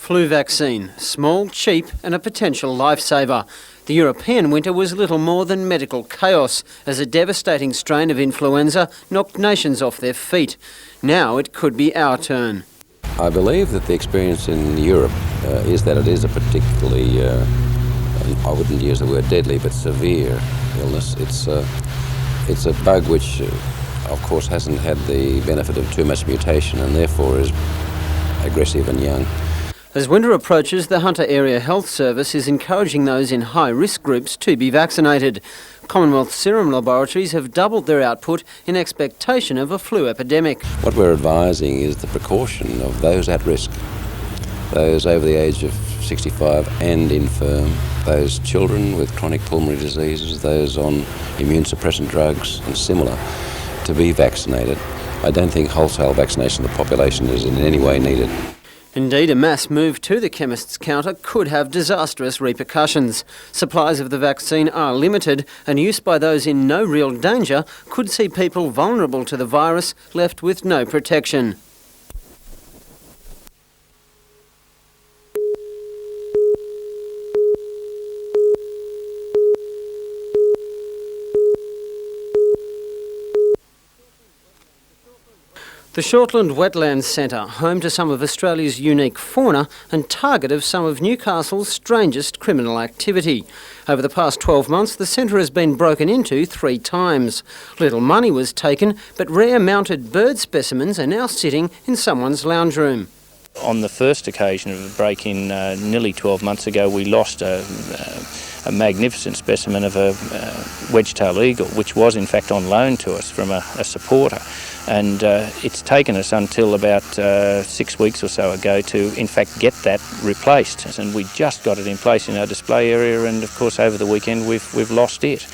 Flu vaccine, small, cheap and a potential lifesaver. The European winter was little more than medical chaos as a devastating strain of influenza knocked nations off their feet. Now it could be our turn. I believe that the experience in Europe is that it is a particularly, I wouldn't use the word deadly, but severe illness. It's a bug which, of course, hasn't had the benefit of too much mutation and therefore is aggressive and young. As winter approaches, the Hunter Area Health Service is encouraging those in high-risk groups to be vaccinated. Commonwealth Serum Laboratories have doubled their output in expectation of a flu epidemic. What we're advising is the precaution of those at risk, those over the age of 65 and infirm, those children with chronic pulmonary diseases, those on immune suppressant drugs and similar, to be vaccinated. I don't think wholesale vaccination of the population is in any way needed. Indeed, a mass move to the chemist's counter could have disastrous repercussions. Supplies of the vaccine are limited and use by those in no real danger could see people vulnerable to the virus left with no protection. The Shortland Wetlands Centre, home to some of Australia's unique fauna and target of some of Newcastle's strangest criminal activity. Over the past 12 months, the centre has been broken into 3 times. Little money was taken, but rare mounted bird specimens are now sitting in someone's lounge room. On the first occasion of a break-in nearly 12 months ago, we lost a magnificent specimen of a wedge-tailed eagle, which was in fact on loan to us from a supporter. And it's taken us until about 6 weeks or so ago to in fact get that replaced. And we just got it in place in our display area, and of course over the weekend we've lost it.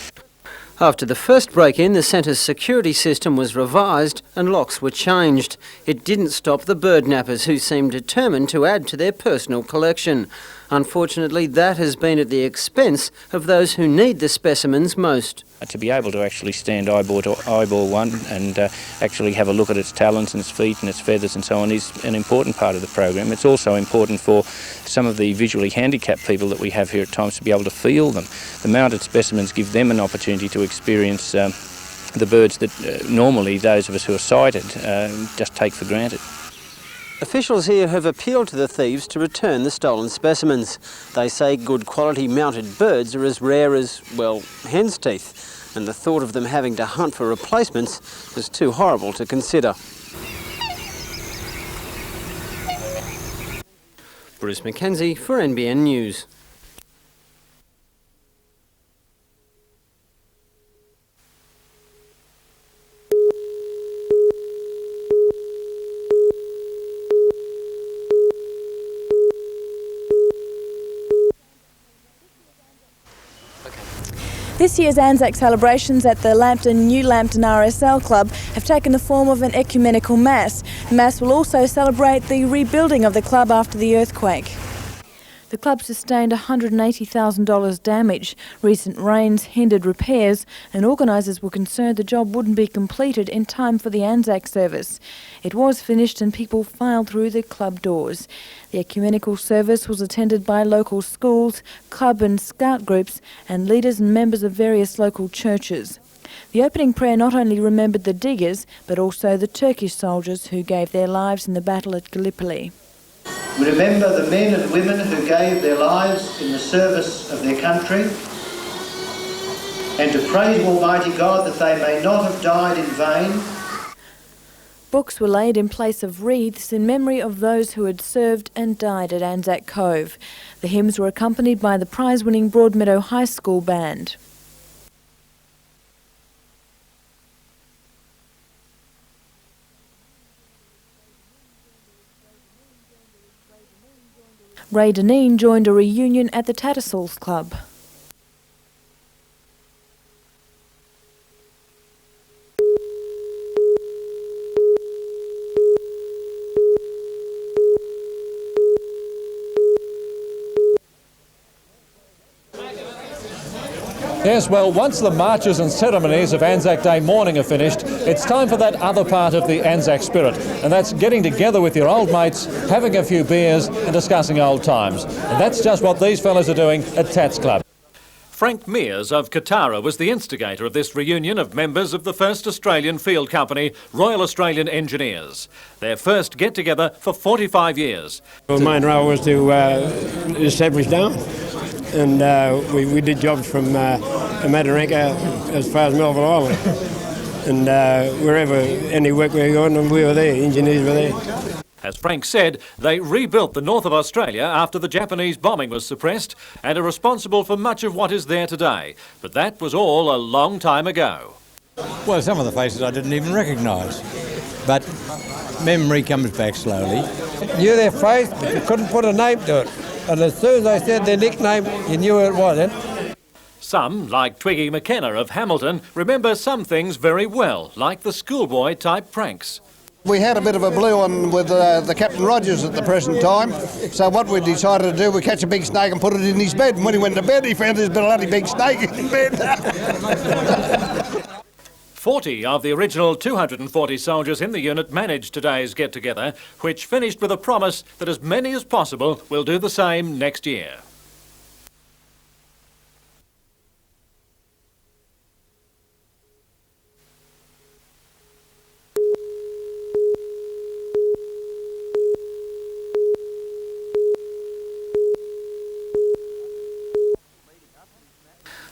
After the first break-in, the centre's security system was revised and locks were changed. It didn't stop the bird nappers who seemed determined to add to their personal collection. Unfortunately, that has been at the expense of those who need the specimens most. To be able to actually stand eyeball to eyeball one and actually have a look at its talons and its feet and its feathers and so on is an important part of the program. It's also important for some of the visually handicapped people that we have here at times to be able to feel them. The mounted specimens give them an opportunity to experience the birds that normally those of us who are sighted just take for granted. Officials here have appealed to the thieves to return the stolen specimens. They say good quality mounted birds are as rare as, well, hen's teeth, and the thought of them having to hunt for replacements is too horrible to consider. Bruce Mackenzie for NBN News. This year's Anzac celebrations at the New Lambton RSL Club have taken the form of an ecumenical mass. The mass will also celebrate the rebuilding of the club after the earthquake. The club sustained $180,000 damage. Recent rains hindered repairs and organisers were concerned the job wouldn't be completed in time for the Anzac service. It was finished and people filed through the club doors. The ecumenical service was attended by local schools, club and scout groups and leaders and members of various local churches. The opening prayer not only remembered the diggers but also the Turkish soldiers who gave their lives in the battle at Gallipoli. We remember the men and women who gave their lives in the service of their country, and to praise Almighty God that they may not have died in vain. Books were laid in place of wreaths in memory of those who had served and died at Anzac Cove. The hymns were accompanied by the prize-winning Broadmeadow High School band. Ray Deneen joined a reunion at the Tattersalls Club. Yes, well, once the marches and ceremonies of Anzac Day morning are finished, it's time for that other part of the Anzac spirit, and that's getting together with your old mates, having a few beers and discussing old times. And that's just what these fellas are doing at Tats Club. Frank Mears of Katara was the instigator of this reunion of members of the first Australian field company, Royal Australian Engineers. Their first get-together for 45 years. The main role was to establish down, and we did jobs from Mataranka as far as Melville Island. And wherever any work we were on, we were there, engineers were there. As Frank said, they rebuilt the north of Australia after the Japanese bombing was suppressed and are responsible for much of what is there today. But that was all a long time ago. Well, some of the faces I didn't even recognise, but memory comes back slowly. Knew their face, but you couldn't put a name to it. And as soon as I said their nickname, you knew who it was, eh? Some, like Twiggy McKenna of Hamilton, remember some things very well, like the schoolboy-type pranks. We had a bit of a blue on with the Captain Rogers at the present time, so what we decided to do, we catch a big snake and put it in his bed, and when he went to bed he found there's been a bloody big snake in bed. 40 of the original 240 soldiers in the unit managed today's get-together, which finished with a promise that as many as possible will do the same next year.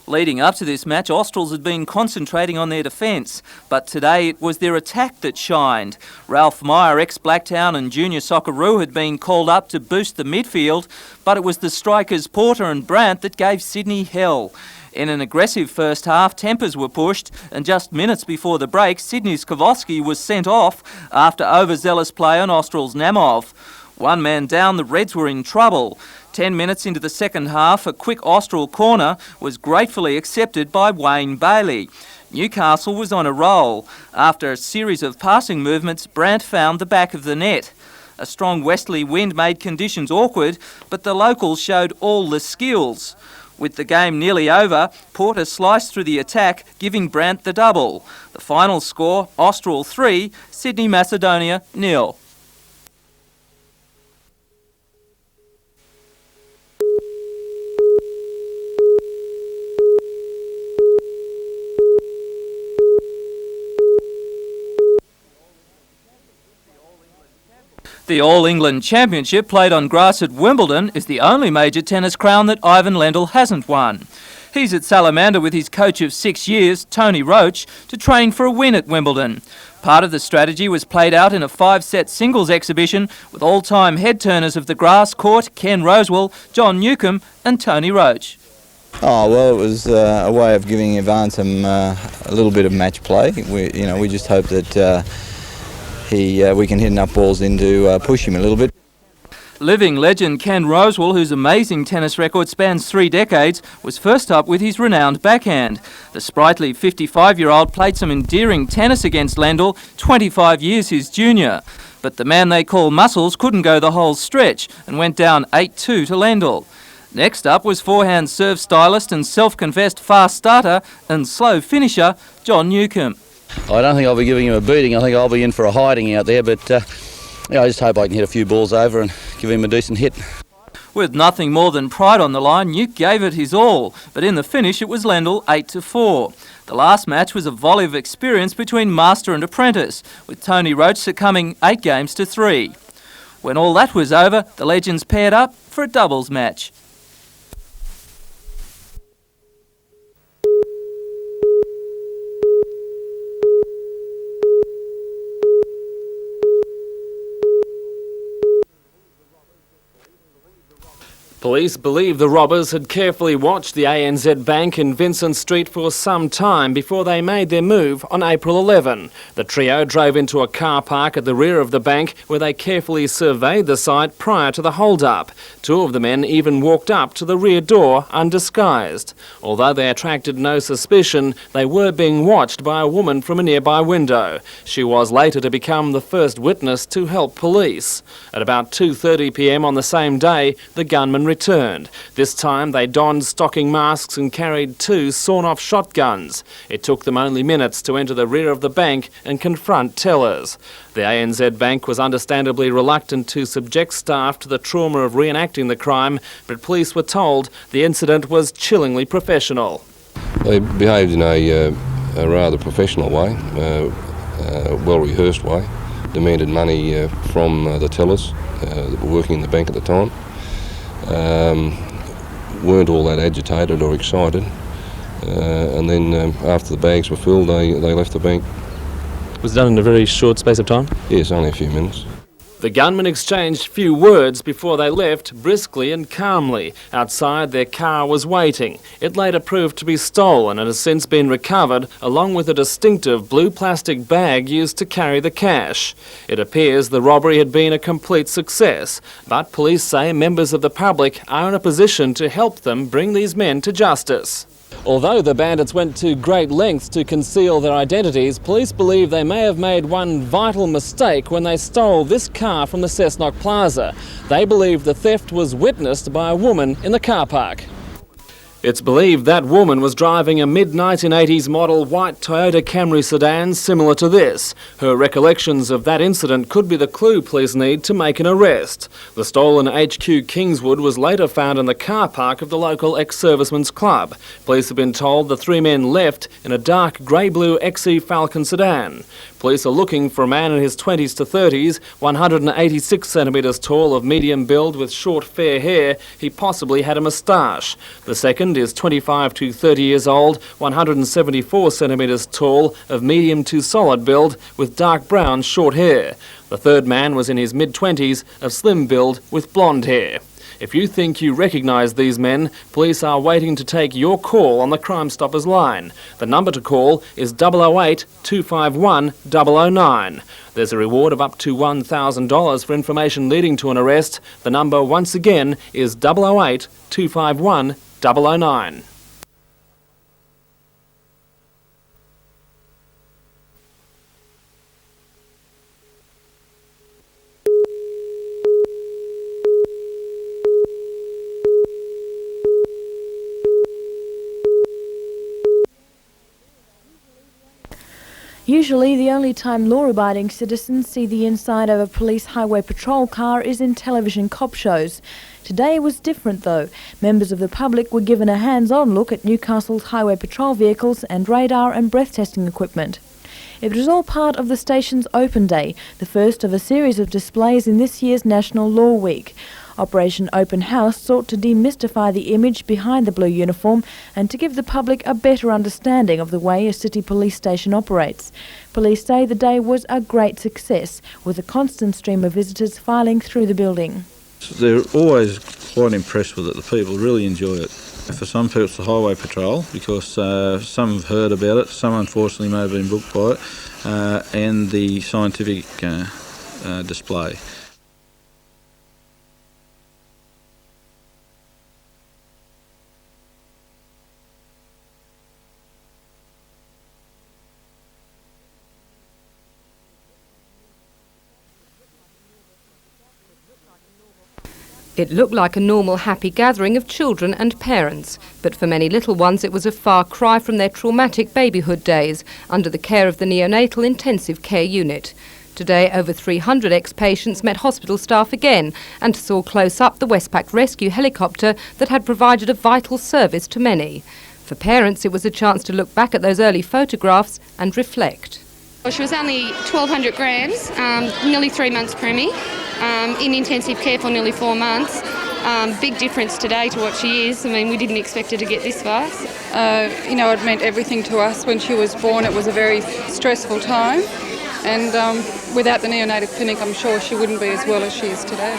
Leading up to this match, Australs had been concentrating on their defence, but today it was their attack that shined. Ralph Meyer, ex-Blacktown and junior Socceroo, had been called up to boost the midfield, but it was the strikers Porter and Brandt that gave Sydney hell. In an aggressive first half, tempers were pushed, and just minutes before the break, Sydney's Kowalski was sent off after overzealous play on Australs' Namov. One man down, the Reds were in trouble. 10 minutes into the second half, a quick Austral corner was gratefully accepted by Wayne Bailey. Newcastle was on a roll. After a series of passing movements, Brandt found the back of the net. A strong westerly wind made conditions awkward, but the locals showed all the skills. With the game nearly over, Porter sliced through the attack, giving Brandt the double. The final score, Austral 3, Sydney Macedonia 0. The All England Championship, played on grass at Wimbledon, is the only major tennis crown that Ivan Lendl hasn't won. He's at Salamander with his coach of 6 years, Tony Roach, to train for a win at Wimbledon. Part of the strategy was played out in a 5-set singles exhibition with all-time head-turners of the grass court, Ken Rosewell, John Newcombe and Tony Roach. Oh, well, it was a way of giving Ivan some a little bit of match play. We just hope that we can hit enough balls in to push him a little bit. Living legend Ken Rosewell, whose amazing tennis record spans 3 decades, was first up with his renowned backhand. The sprightly 55-year-old played some endearing tennis against Lendl, 25 years his junior. But the man they call Muscles couldn't go the whole stretch and went down 8-2 to Lendl. Next up was forehand serve stylist and self-confessed fast starter and slow finisher John Newcombe. I don't think I'll be giving him a beating. I think I'll be in for a hiding out there, but I just hope I can hit a few balls over and give him a decent hit. With nothing more than pride on the line, Newk gave it his all, but in the finish it was Lendl 8-4. The last match was a volley of experience between master and apprentice, with Tony Roach succumbing 8-3. When all that was over, the legends paired up for a doubles match. Police believe the robbers had carefully watched the ANZ Bank in Vincent Street for some time before they made their move on April 11. The trio drove into a car park at the rear of the bank where they carefully surveyed the site prior to the hold-up. 2 of the men even walked up to the rear door undisguised. Although they attracted no suspicion, they were being watched by a woman from a nearby window. She was later to become the first witness to help police. At about 2:30 p.m. on the same day, the gunman returned. This time they donned stocking masks and carried 2 sawn-off shotguns. It took them only minutes to enter the rear of the bank and confront tellers. The ANZ Bank was understandably reluctant to subject staff to the trauma of reenacting the crime, but police were told the incident was chillingly professional. They behaved in a rather professional way, well-rehearsed way, demanded money from the tellers that were working in the bank at the time, weren't all that agitated or excited, and then after the bags were filled they left the bank. Was it done in a very short space of time? Yes, only a few minutes. The gunmen exchanged few words before they left, briskly and calmly. Outside, their car was waiting. It later proved to be stolen and has since been recovered, along with a distinctive blue plastic bag used to carry the cash. It appears the robbery had been a complete success, but police say members of the public are in a position to help them bring these men to justice. Although the bandits went to great lengths to conceal their identities, police believe they may have made one vital mistake when they stole this car from the Cessnock Plaza. They believe the theft was witnessed by a woman in the car park. It's believed that woman was driving a mid-1980s model white Toyota Camry sedan similar to this. Her recollections of that incident could be the clue police need to make an arrest. The stolen HQ Kingswood was later found in the car park of the local ex-servicemen's club. Police have been told the 3 men left in a dark grey-blue XE Falcon sedan. Police are looking for a man in his 20s to 30s, 186 centimetres tall, of medium build with short fair hair. He possibly had a moustache. The second is 25 to 30 years old, 174 centimetres tall, of medium to solid build with dark brown short hair. The third man was in his mid-20s, of slim build with blonde hair. If you think you recognise these men, police are waiting to take your call on the Crime Stoppers line. The number to call is 008 251 009. There's a reward of up to $1,000 for information leading to an arrest. The number once again is 008 251 009. Usually, the only time law-abiding citizens see the inside of a police highway patrol car is in television cop shows. Today was different though. Members of the public were given a hands-on look at Newcastle's highway patrol vehicles and radar and breath testing equipment. It was all part of the station's Open Day, the first of a series of displays in this year's National Law Week. Operation Open House sought to demystify the image behind the blue uniform and to give the public a better understanding of the way a city police station operates. Police say the day was a great success, with a constant stream of visitors filing through the building. They're always quite impressed with it. The people really enjoy it. For some people it's the highway patrol because some have heard about it, some unfortunately may have been booked by it, and the scientific display. It looked like a normal happy gathering of children and parents, but for many little ones it was a far cry from their traumatic babyhood days under the care of the Neonatal Intensive Care Unit. Today, over 300 ex-patients met hospital staff again and saw close up the Westpac rescue helicopter that had provided a vital service to many. For parents, it was a chance to look back at those early photographs and reflect. Well, she was only 1,200 grams, nearly 3 months preemie, in intensive care for nearly 4 months. Big difference today to what she is. I mean, we didn't expect her to get this far. You know, it meant everything to us. When she was born, it was a very stressful time. And without the neonatal clinic, I'm sure she wouldn't be as well as she is today.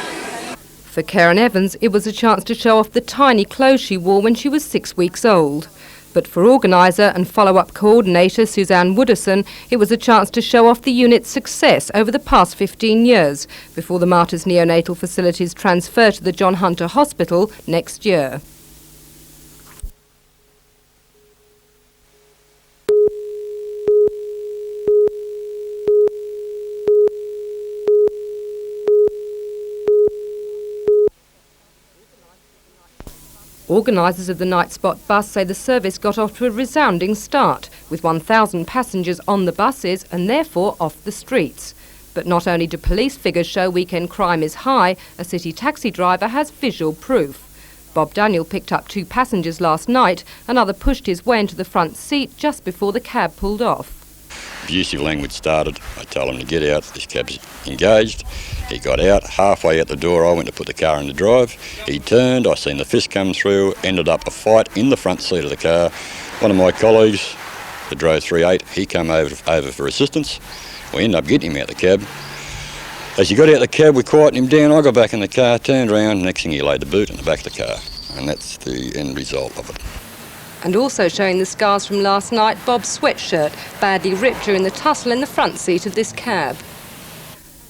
For Karen Evans, it was a chance to show off the tiny clothes she wore when she was 6 weeks old. But for organiser and follow-up coordinator Suzanne Wooderson, it was a chance to show off the unit's success over the past 15 years, before the Martyrs neonatal facilities transfer to the John Hunter Hospital next year. Organisers of the Night Spot bus say the service got off to a resounding start, with 1,000 passengers on the buses and therefore off the streets. But not only do police figures show weekend crime is high, a city taxi driver has visual proof. Bob Daniel picked up 2 passengers last night. Another pushed his way into the front seat just before the cab pulled off. Abusive language started. I told him to get out. This cab's engaged. He got out. Halfway out the door, I went to put the car in the drive. He turned. I seen the fist come through. Ended up a fight in the front seat of the car. One of my colleagues that drove 38, he came over for assistance. We ended up getting him out the cab. As he got out the cab, we quietened him down. I got back in the car, turned around. Next thing, he laid the boot in the back of the car. And that's the end result of it. And also showing the scars from last night, Bob's sweatshirt, badly ripped during the tussle in the front seat of this cab.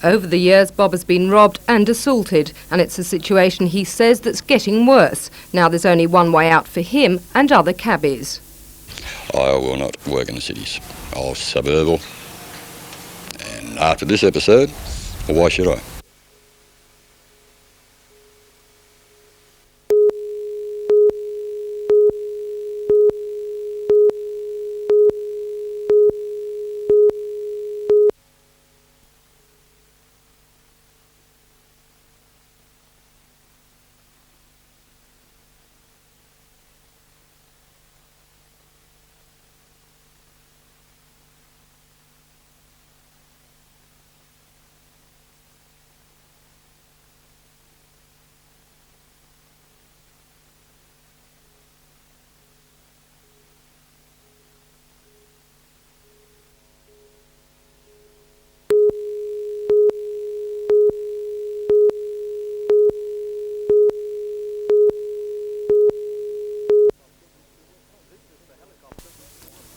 Over the years, Bob has been robbed and assaulted, and it's a situation he says that's getting worse. Now there's only one way out for him and other cabbies. I will not work in the cities. I'll suburbal. And after this episode, well, why should I?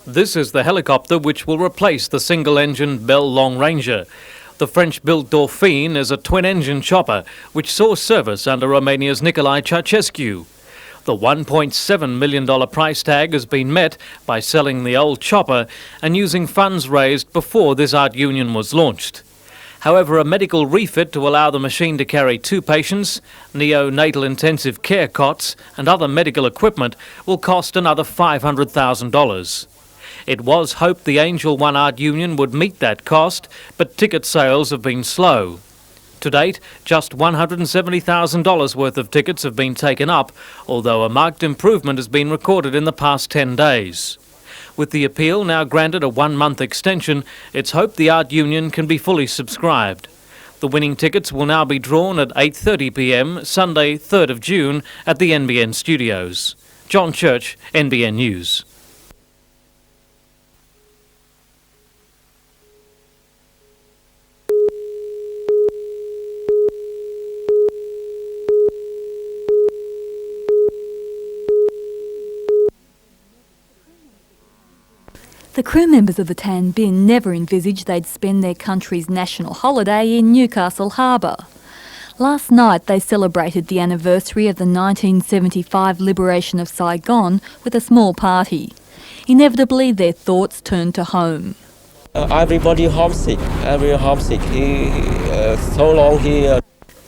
This is the helicopter which will replace the single-engine Bell Long Ranger. The French-built Dauphine is a twin-engine chopper which saw service under Romania's Nicolae Ceausescu. The $1.7 million price tag has been met by selling the old chopper and using funds raised before this art union was launched. However, a medical refit to allow the machine to carry 2 patients, neonatal intensive care cots and other medical equipment will cost another $500,000. It was hoped the Angel One Art Union would meet that cost, but ticket sales have been slow. To date, just $170,000 worth of tickets have been taken up, although a marked improvement has been recorded in the past 10 days. With the appeal now granted a 1-month extension, it's hoped the Art Union can be fully subscribed. The winning tickets will now be drawn at 8:30 p.m, Sunday 3rd of June at the NBN studios. John Church, NBN News. The crew members of the Tan Binh never envisaged they'd spend their country's national holiday in Newcastle Harbour. Last night they celebrated the anniversary of the 1975 liberation of Saigon with a small party. Inevitably their thoughts turned to home. Everybody homesick, so long here.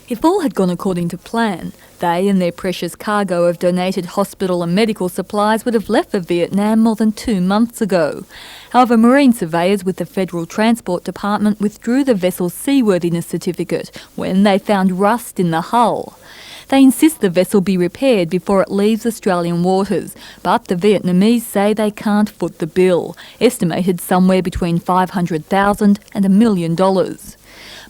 If all had gone according to plan, they and their precious cargo of donated hospital and medical supplies would have left for Vietnam more than 2 months ago. However, marine surveyors with the Federal Transport Department withdrew the vessel's seaworthiness certificate when they found rust in the hull. They insist the vessel be repaired before it leaves Australian waters, but the Vietnamese say they can't foot the bill, estimated somewhere between $500,000 and $1 million.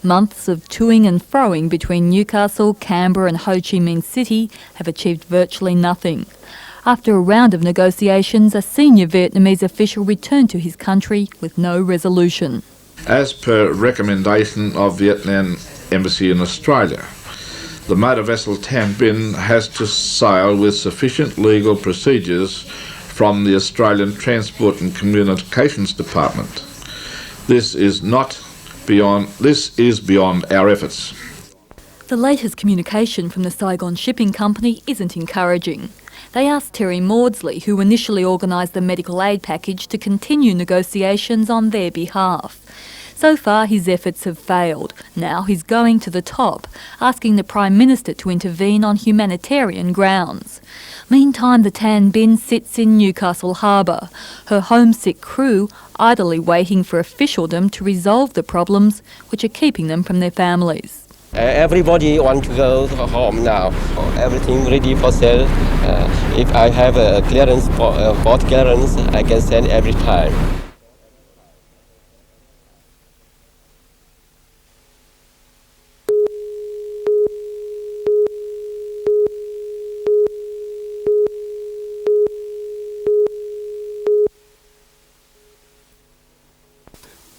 Months of toing and froing between Newcastle, Canberra and Ho Chi Minh City have achieved virtually nothing. After a round of negotiations, a senior Vietnamese official returned to his country with no resolution. As per recommendation of Vietnam Embassy in Australia, the motor vessel Tan Binh has to sail with sufficient legal procedures from the Australian Transport and Communications Department. This is beyond our efforts. The latest communication from the Saigon Shipping Company isn't encouraging. They asked Terry Maudsley, who initially organised the medical aid package, to continue negotiations on their behalf. So far his efforts have failed. Now he's going to the top, asking the Prime Minister to intervene on humanitarian grounds. Meantime, the Tan Binh sits in Newcastle Harbour, her homesick crew idly waiting for officialdom to resolve the problems which are keeping them from their families. Everybody wants to go home now. Everything ready for sale. If I have a clearance, port clearance, I can send every time.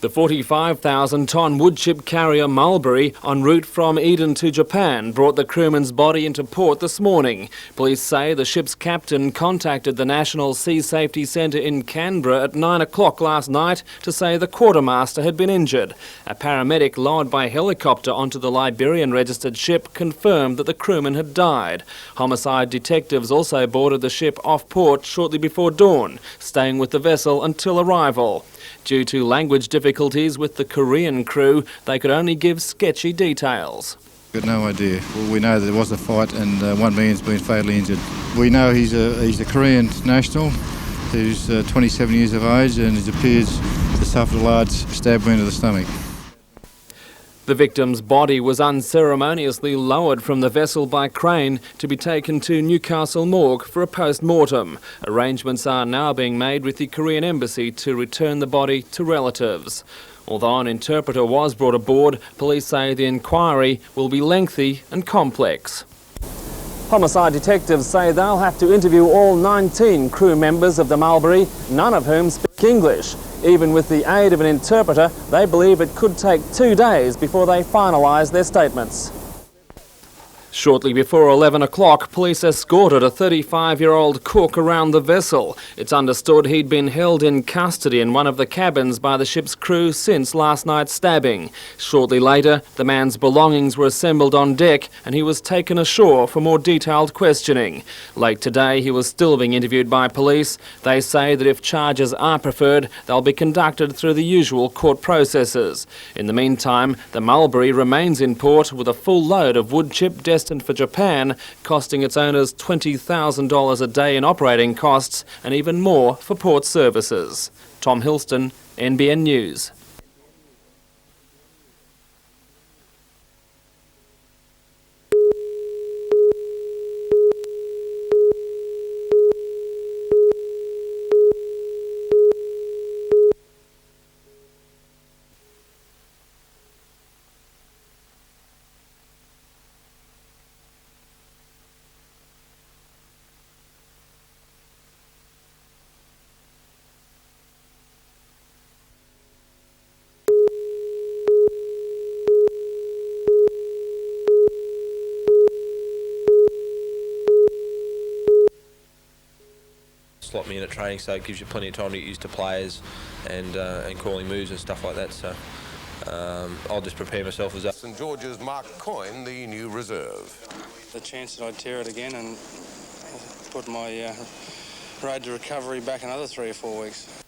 The 45,000-tonne woodchip carrier Mulberry, en route from Eden to Japan, brought the crewman's body into port this morning. Police say the ship's captain contacted the National Sea Safety Centre in Canberra at 9 o'clock last night to say the quartermaster had been injured. A paramedic lowered by helicopter onto the Liberian-registered ship confirmed that the crewman had died. Homicide detectives also boarded the ship off port shortly before dawn, staying with the vessel until arrival. Due to language difficulties with the Korean crew, they could only give sketchy details. Got no idea. Well, we know there was a fight and one man's been fatally injured. We know he's a Korean national who's 27 years of age and it appears to suffer a large stab wound to the stomach. The victim's body was unceremoniously lowered from the vessel by crane to be taken to Newcastle morgue for a post-mortem. Arrangements are now being made with the Korean embassy to return the body to relatives. Although an interpreter was brought aboard, police say the inquiry will be lengthy and complex. Homicide detectives say they'll have to interview all 19 crew members of the Mulberry, none of whom speak English. Even with the aid of an interpreter, they believe it could take 2 days before they finalise their statements. Shortly before 11 o'clock, police escorted a 35-year-old cook around the vessel. It's understood he'd been held in custody in one of the cabins by the ship's crew since last night's stabbing. Shortly later, the man's belongings were assembled on deck and he was taken ashore for more detailed questioning. Late today, he was still being interviewed by police. They say that if charges are preferred, they'll be conducted through the usual court processes. In the meantime, the Mulberry remains in port with a full load of woodchip destined for Japan, costing its owners $20,000 a day in operating costs and even more for port services. Tom Hilston, NBN News. Slot me in at training, so it gives you plenty of time to get used to players and calling moves and stuff like that. So I'll just prepare myself as that. St George's Mark Coyne, the new reserve. The chance that I'd tear it again and put my road to recovery back another 3 or 4 weeks.